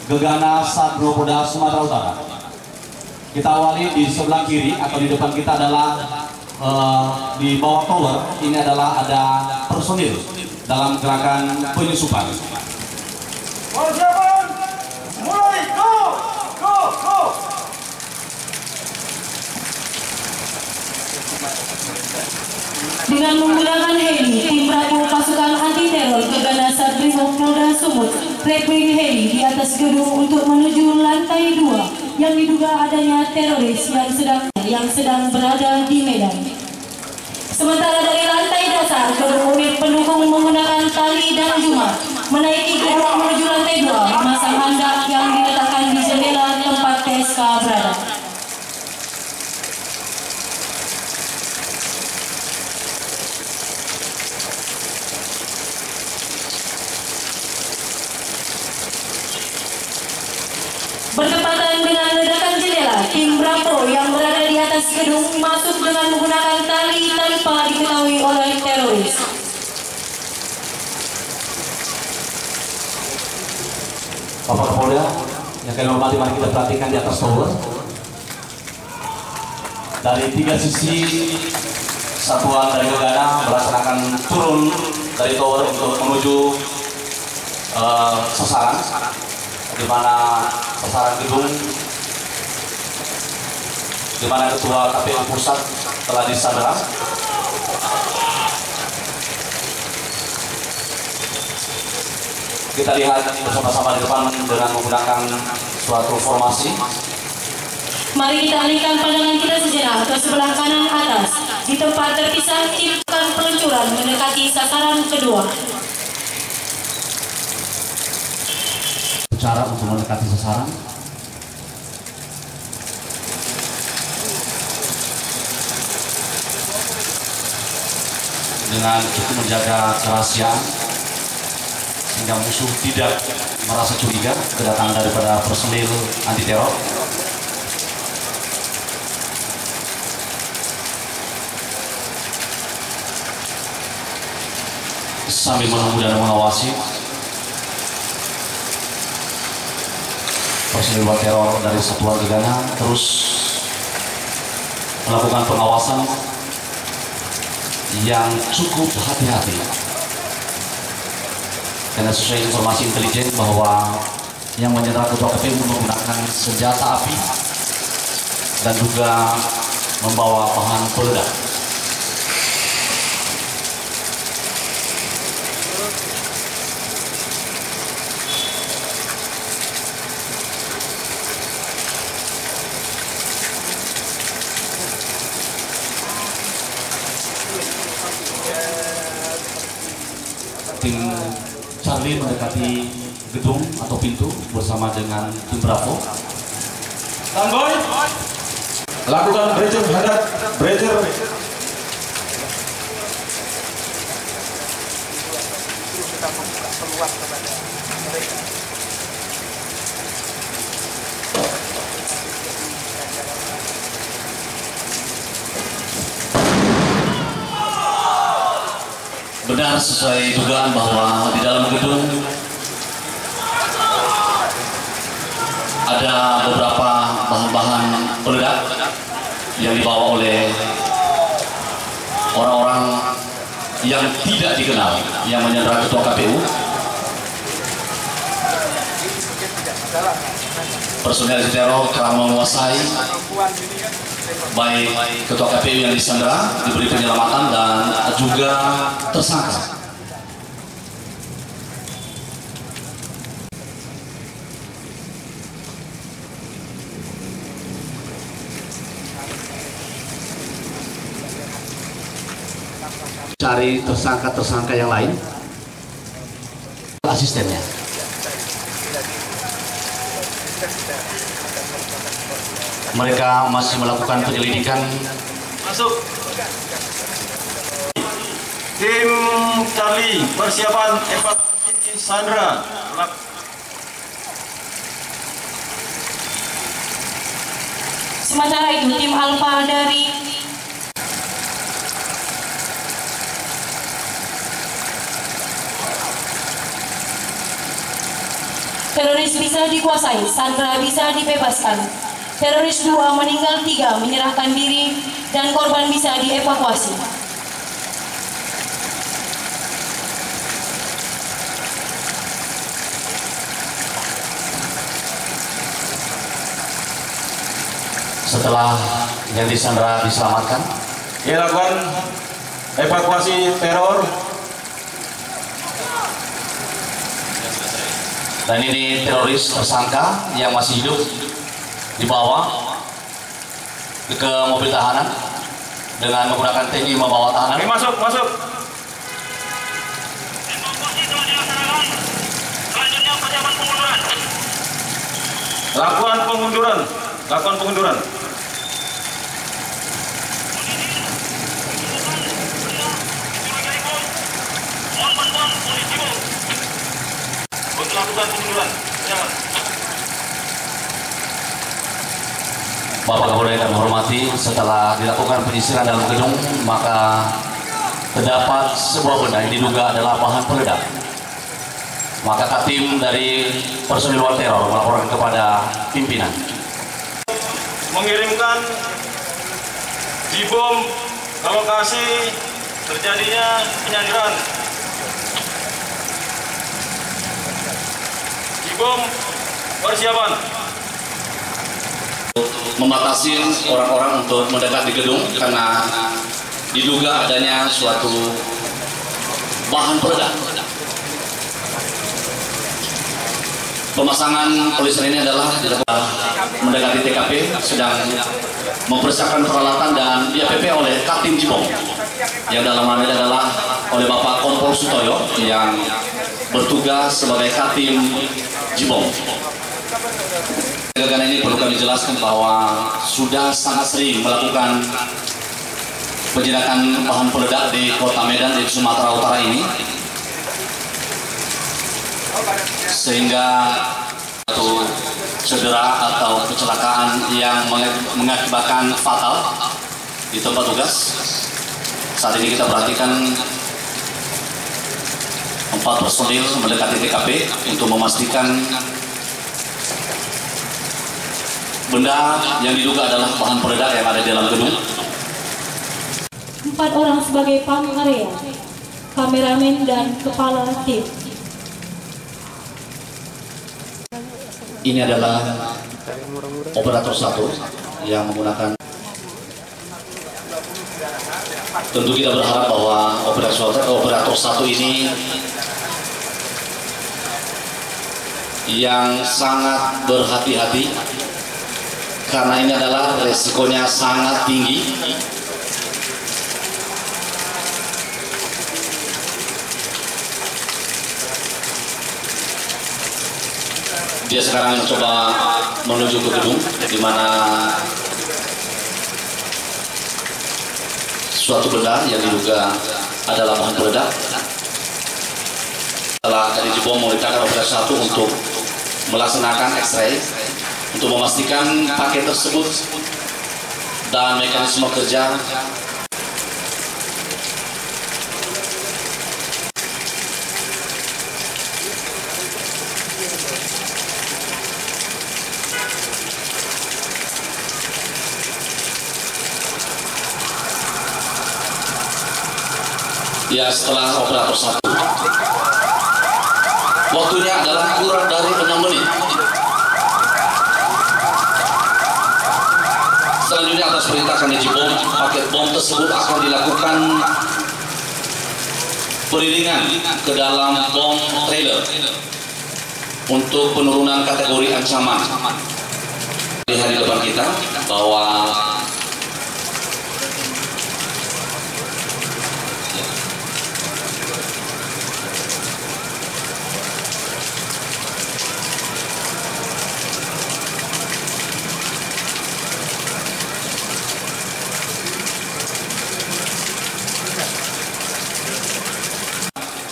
Gegana Satrio Sumatera Utara. Kita awali di sebelah kiri atau di depan kita adalah di bawah tower. Ini adalah ada personil dalam gerakan penyusupan. Persiapan, mulai, go! Dengan menggunakan heli, tim Bravo pasukan anti teror Gegana Satrio Polda Sumut tracking heli di atas gedung untuk menuju lantai 2 yang diduga adanya teroris yang sedang berada di Medan. Sementara dari lantai dasar, gedung unit pendukung menggunakan tali dan jumar menaiki gedung menuju lantai 2, memasang handak yang diletakkan di jendela tempat PSK berada. Bertepatan dengan ledakan jendela, tim Bravo yang berada di atas gedung masuk dengan menggunakan tali tanpa diketahui oleh teroris. Bapak Kapolda, yang kami hormati, mari kita perhatikan di atas tower. Dari 3 sisi satuan dari Gegana melaksanakan turun dari tower untuk menuju sasaran, di mana sasaran gedung, di mana Ketua KPU Pusat telah disandera. Kita lihat bersama-sama di depan dengan menggunakan suatu formasi. Mari kita alihkan pandangan kita sejenak ke sebelah kanan atas. Di tempat terpisah, tim akan peluncuran mendekati sasaran kedua. Cara untuk mendekati sasaran. Dengan cukup menjaga kerahasiaan sehingga musuh tidak merasa curiga kedatangan daripada personil anti teror. Sambil menunggu dan mengawasi personil teror dari satuan Gegana terus melakukan pengawasan yang cukup hati-hati, karena sesuai informasi intelijen bahwa yang menyerang Ketua KPU menggunakan senjata api dan juga membawa bahan peledak. Tim Charlie mendekati gedung atau pintu bersama dengan tim Bravo. Standby. Lakukan breacher hadap, breacher. Benar sesuai dugaan bahwa di dalam gedung ada beberapa bahan-bahan peledak yang dibawa oleh orang-orang yang tidak dikenal yang menyandera Ketua KPU. Personel teror telah menguasai baik Ketua KPU yang disandera, diberi penyelamatan dan juga tersangka. Cari tersangka-tersangka yang lain, asistennya. Mereka masih melakukan penyelidikan. Masuk. Tim Charlie, persiapan evakuasi Sandra. Sementara itu, tim Alpha dari Teroris bisa dikuasai, Sandra bisa dibebaskan. Teroris 2 meninggal, 3 menyerahkan diri, dan korban bisa dievakuasi. Setelah Yanti Sandra diselamatkan, Dilakukan evakuasi teror. dan ini teroris tersangka yang masih hidup dibawa ke mobil tahanan dengan menggunakan TNI membawa tahanan. Oke, masuk. Lakukan pengunduran. Lakukan pengunduran. Jangan. Bapak Kapolda yang kami hormati, setelah dilakukan penyisiran dalam gedung, maka terdapat sebuah benda yang diduga adalah bahan peledak. Maka Katim dari personil luar teror melaporkan kepada pimpinan. Mengirimkan dibom ke lokasi terjadinya penyanderaan. Dibom persiapan. Membatasi orang-orang untuk mendekat di gedung karena diduga adanya suatu bahan peledak. Pemasangan polisi ini adalah dilakukan mendekati TKP, sedang mempersiapkan peralatan dan DPP oleh Katim Jibom, yang dalam hal ini adalah oleh Bapak Kompol Sutoyo yang bertugas sebagai Katim Jibom. Kegiatan ini perlu kami jelaskan bahwa sudah sangat sering melakukan penjinakan bahan peledak di Kota Medan, di Sumatera Utara ini, sehingga satu cedera atau kecelakaan yang mengakibatkan fatal di tempat tugas. Saat ini kita perhatikan 4 personil mendekati TKP untuk memastikan benda yang diduga adalah bahan peledak yang ada di dalam gedung. 4 orang sebagai pangarea, kameramen dan kepala tim. Ini adalah operator 1 yang menggunakan. Tentu kita berharap bahwa operator 1 ini yang sangat berhati-hati, karena ini adalah resikonya sangat tinggi. Dia sekarang mencoba menuju ke gedung di mana suatu benda yang diduga adalah bahan peledak. Setelah dari Jibom memerintahkan operator 1 untuk melaksanakan X-ray untuk memastikan paket tersebut dan mekanisme kerja. Ya, setelah operator 1, waktunya adalah kurang dari 6 menit. Selanjutnya atas perintah Kanit Jibom, paket bom tersebut akan dilakukan beriringan ke dalam bom trailer untuk penurunan kategori ancaman. Lihat di depan kita bahwa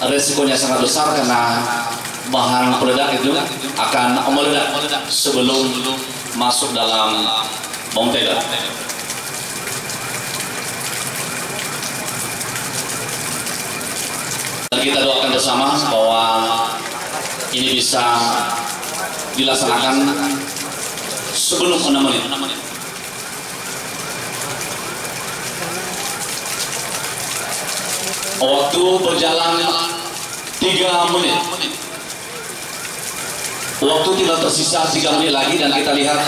resikonya sangat besar karena bahan peledak itu akan meledak sebelum masuk dalam bom trailer. Dan kita doakan bersama bahwa ini bisa dilaksanakan sebelum 6 menit. Waktu berjalan 3 menit. Waktu tinggal tersisa 3 menit lagi, dan kita lihat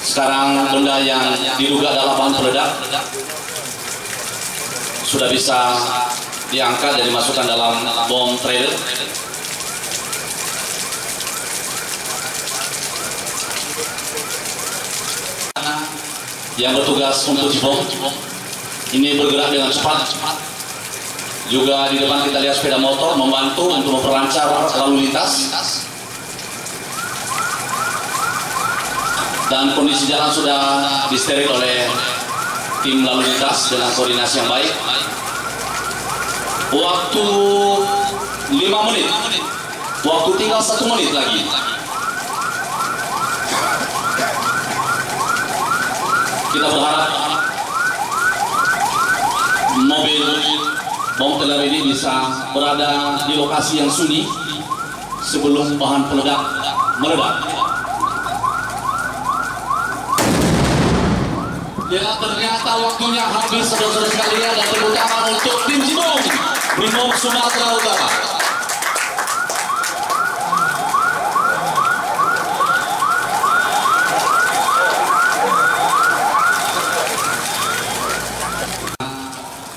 sekarang benda yang diduga adalah bahan peledak sudah bisa diangkat dan dimasukkan dalam bom trailer. Yang bertugas untuk dibom ini bergerak dengan cepat. Juga di depan kita lihat sepeda motor membantu untuk memperlancar lalu lintas. Dan kondisi jalan sudah disteril oleh tim lalu lintas dengan koordinasi yang baik. Waktu 5 menit. Waktu tinggal 1 menit lagi. Kita berharap mobil bom teler ini bisa berada di lokasi yang sunyi sebelum bahan peledak meledak. Ya, ternyata waktunya habis, saudara-saudara sekalian, dan tepuk tangan untuk tim Cibung Brimob Sumatera Utara.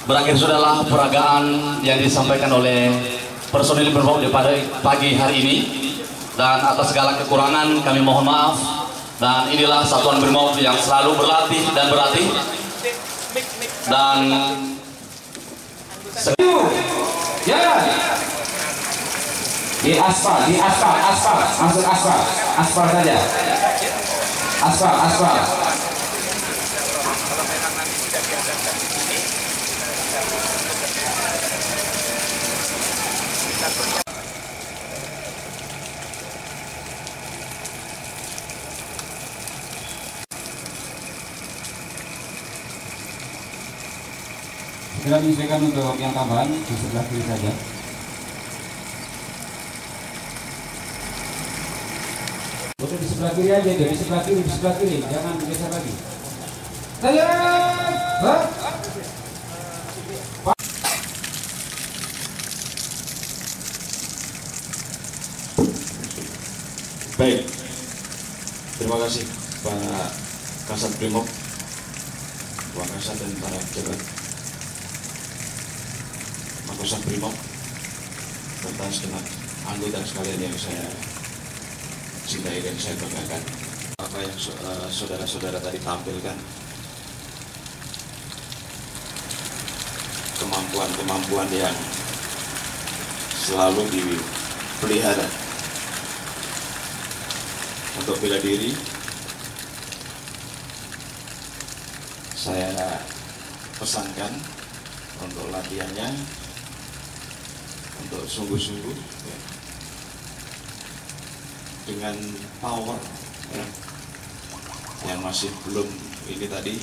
Berakhir sudahlah peragaan yang disampaikan oleh personil Brimob pada pagi hari ini, dan atas segala kekurangan kami mohon maaf. Dan inilah satuan Brimob yang selalu berlatih dan berlatih. Dan ya, di aspal, masuk aspal saja, aspal. Segera menyesuaikan untuk yang tambahan di sebelah kiri saja. Udah di sebelah kiri aja, dari sebelah kiri, jangan bergeser lagi. Baik, terima kasih Pak Kasat Brimob, Pak Kasat dan para pejabat Makosat Brimob, serta segenap anggota sekalian yang saya cintai dan saya banggakan. Apa yang saudara-saudara tadi tampilkan, kemampuan yang selalu dipelihara untuk bela diri. Saya pesankan untuk latihannya untuk sungguh-sungguh ya, dengan power ya, yang masih belum ini tadi,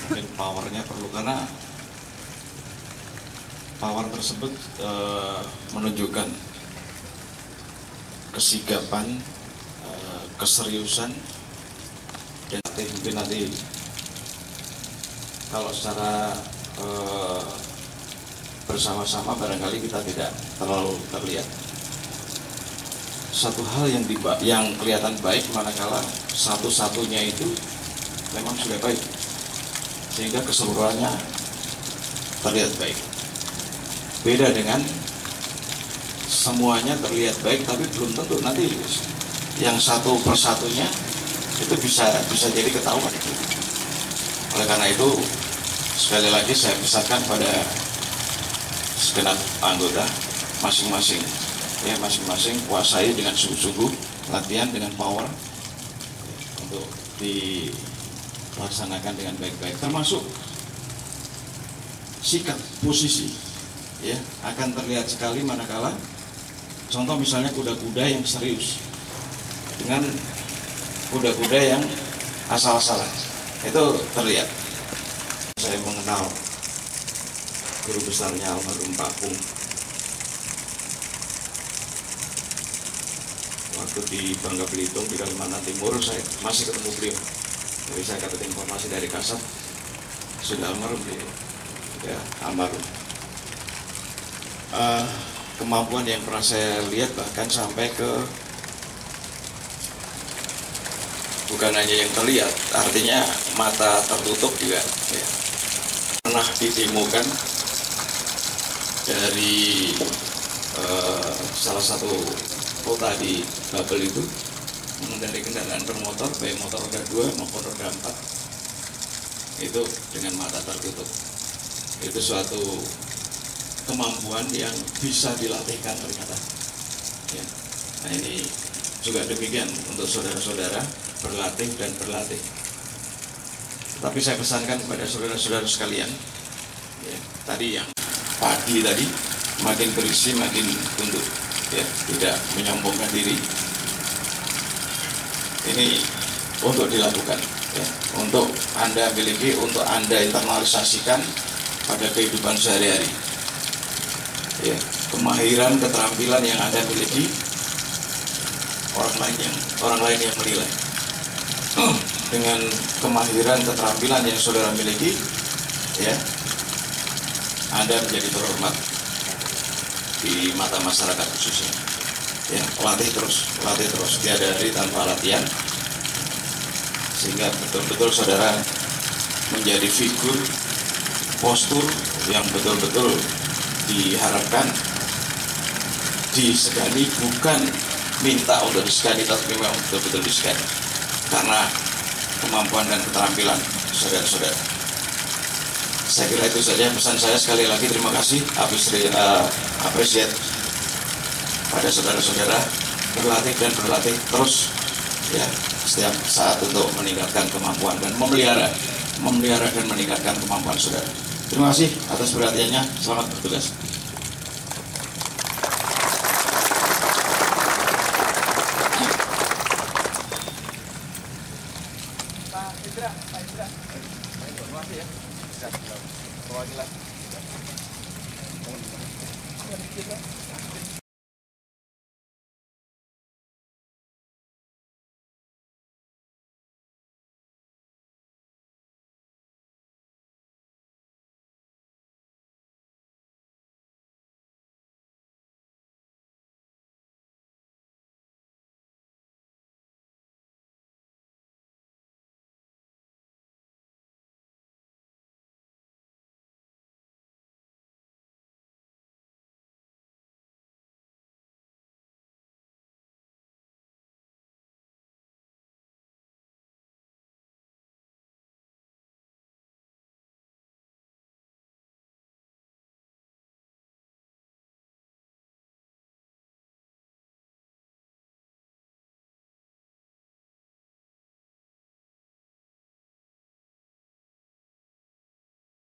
mungkin powernya perlu, karena power tersebut menunjukkan kesigapan, keseriusan, dan mungkin nanti kalau secara bersama-sama barangkali kita tidak terlalu terlihat. Satu hal yang kelihatan baik manakala satu-satunya itu memang sudah baik, sehingga keseluruhannya terlihat baik. Beda dengan semuanya terlihat baik tapi belum tentu nanti yang satu persatunya itu bisa jadi ketahuan. Oleh karena itu sekali lagi saya pesankan pada segenap anggota masing-masing ya, masing-masing kuasai dengan sungguh-sungguh, latihan dengan power untuk dilaksanakan dengan baik-baik, termasuk sikap posisi ya, akan terlihat sekali manakala contoh misalnya kuda-kuda yang serius dengan kuda-kuda yang asal-asalan, itu terlihat. Saya mengenal guru besarnya almarhum Pak Pung waktu di Bangka Belitung di Kalimantan Timur saya masih ketemu beliau. Jadi saya dapat informasi dari Kasat sudah almarhum dia, ya almarhum. Kemampuan yang pernah saya lihat bahkan sampai ke bukan hanya yang terlihat, artinya mata tertutup juga. Ya. Pernah ditemukan dari salah satu kota di Babel itu mengendarai kendaraan bermotor, baik motor roda 2 maupun roda 4, itu dengan mata tertutup. Itu suatu kemampuan yang bisa dilatihkan ternyata. Ya. Nah ini juga demikian untuk saudara-saudara, berlatih dan berlatih. Tapi saya pesankan kepada saudara-saudara sekalian, ya, tadi yang pagi tadi makin berisi makin tunduk, ya, tidak menyombongkan diri. Ini untuk dilakukan, ya, untuk Anda miliki, untuk Anda internalisasikan pada kehidupan sehari-hari. Ya, kemahiran, keterampilan yang Anda miliki, orang lain yang menilai. Dengan kemahiran, keterampilan yang saudara miliki, ya, Anda menjadi terhormat di mata masyarakat khususnya. Ya, latih terus, tiada hari tanpa latihan, sehingga betul-betul saudara menjadi figur, postur yang betul-betul diharapkan disegani, bukan minta untuk disegani, tapi memang betul-betul disegani karena kemampuan dan keterampilan saudara-saudara. Saya kira itu saja pesan saya. Sekali lagi terima kasih, apresiat pada saudara-saudara, berlatih dan berlatih terus, ya, setiap saat untuk meningkatkan kemampuan dan memelihara dan meningkatkan kemampuan saudara. Terima kasih atas perhatiannya. Selamat bertugas. Perwakilan.